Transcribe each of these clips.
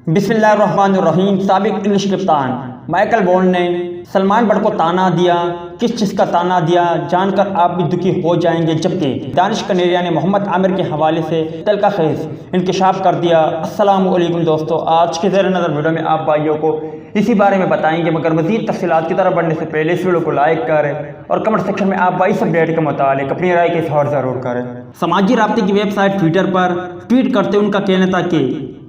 बिस्मिल्लाहिर्रहमानिर्रहीम। साबिक इंग्लिश कप्तान माइकल वॉन ने सलमान बट को ताना दिया। किस चीज़ का ताना दिया जानकर आप भी दुखी हो जाएंगे। जबकि दानिश कनेरिया ने मोहम्मद आमिर के हवाले से तहलका खेज इंकशाफ कर दिया। अस्सलामु अलैकुम दोस्तों, आज के ज़ेर नज़र वीडियो में आप भाइयों को इसी बारे में बताएंगे। मगर मज़ीद तफसीलात की तरफ बढ़ने से पहले इस वीडियो को लाइक करें और कमेंट सेक्शन में आप भाई इस अपडेट के मुतालिक अपनी राय के इज़हार ज़रूर करें। समाजी राब्ते की वेबसाइट ट्विटर पर ट्वीट करते उनका कहना था कि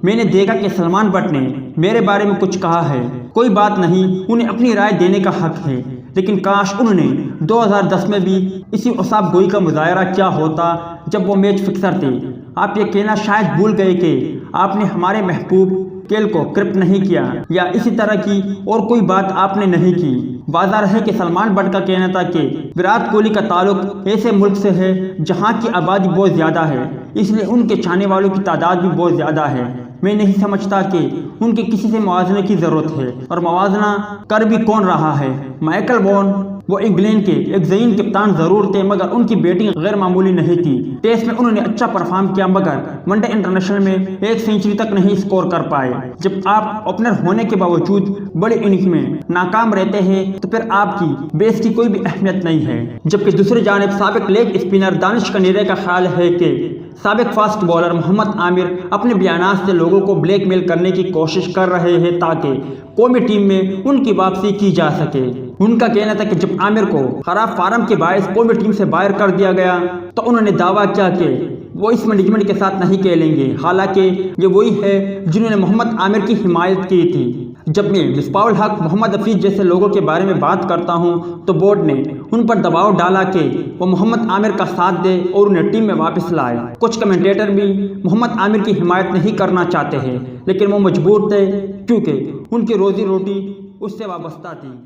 मैंने देखा कि सलमान बट ने मेरे बारे में कुछ कहा है। कोई बात नहीं, उन्हें अपनी राय देने का हक है, लेकिन काश उन्होंने 2010 में भी इसी औसाफ गोई का मुजाहरा किया होता जब वो मैच फिक्सर थे। आप ये कहना शायद भूल गए कि आपने हमारे महबूब केल को क्रिप्ट नहीं किया या इसी तरह की और कोई बात आपने नहीं की। वाज़ह है कि सलमान बट का कहना था कि विराट कोहली का ताल्लुक ऐसे मुल्क से है जहां की आबादी बहुत ज़्यादा है, इसलिए उनके चाहने वालों की तादाद भी बहुत ज़्यादा है। मैं नहीं समझता कि उनके किसी से मुआवजे की ज़रूरत है, और मुआवजा कर भी कौन रहा है। माइकल वॉन वो इंग्लैंड के एक ज़हीन कप्तान ज़रूर थे, मगर उनकी बैटिंग गैर मामूली नहीं थी। टेस्ट में उन्होंने अच्छा परफॉर्म किया, मगर वनडे इंटरनेशनल में एक सेंचुरी तक नहीं स्कोर कर पाए। जब आप ओपनर होने के बावजूद बड़े इनिंग्स में नाकाम रहते हैं तो फिर आपकी बेस की कोई भी अहमियत नहीं है। जबकि दूसरी जानिब साबिक लेग स्पिनर दानिश कनेरिया का ख्याल है कि साबिक फास्ट बॉलर मोहम्मद आमिर अपने बयानात से लोगों को ब्लैकमेल करने की कोशिश कर रहे हैं ताकि कौमी टीम में उनकी वापसी की जा सके। उनका कहना था कि जब आमिर को खराब फार्म के बायस कौमी टीम से बाहर कर दिया गया तो उन्होंने दावा किया कि वो इस मैनेजमेंट के साथ नहीं खेलेंगे। हालांकि ये वही है जिन्होंने मोहम्मद आमिर की हिमायत की थी। जब मैं मिसबाहुल हक, मोहम्मद हफीज जैसे लोगों के बारे में बात करता हूं तो बोर्ड ने उन पर दबाव डाला कि वो मोहम्मद आमिर का साथ दे और उन्हें टीम में वापस लाए। कुछ कमेंटेटर भी मोहम्मद आमिर की हिमायत नहीं करना चाहते हैं, लेकिन वो मजबूर थे क्योंकि उनकी रोजी रोटी उससे वाबस्ता थी।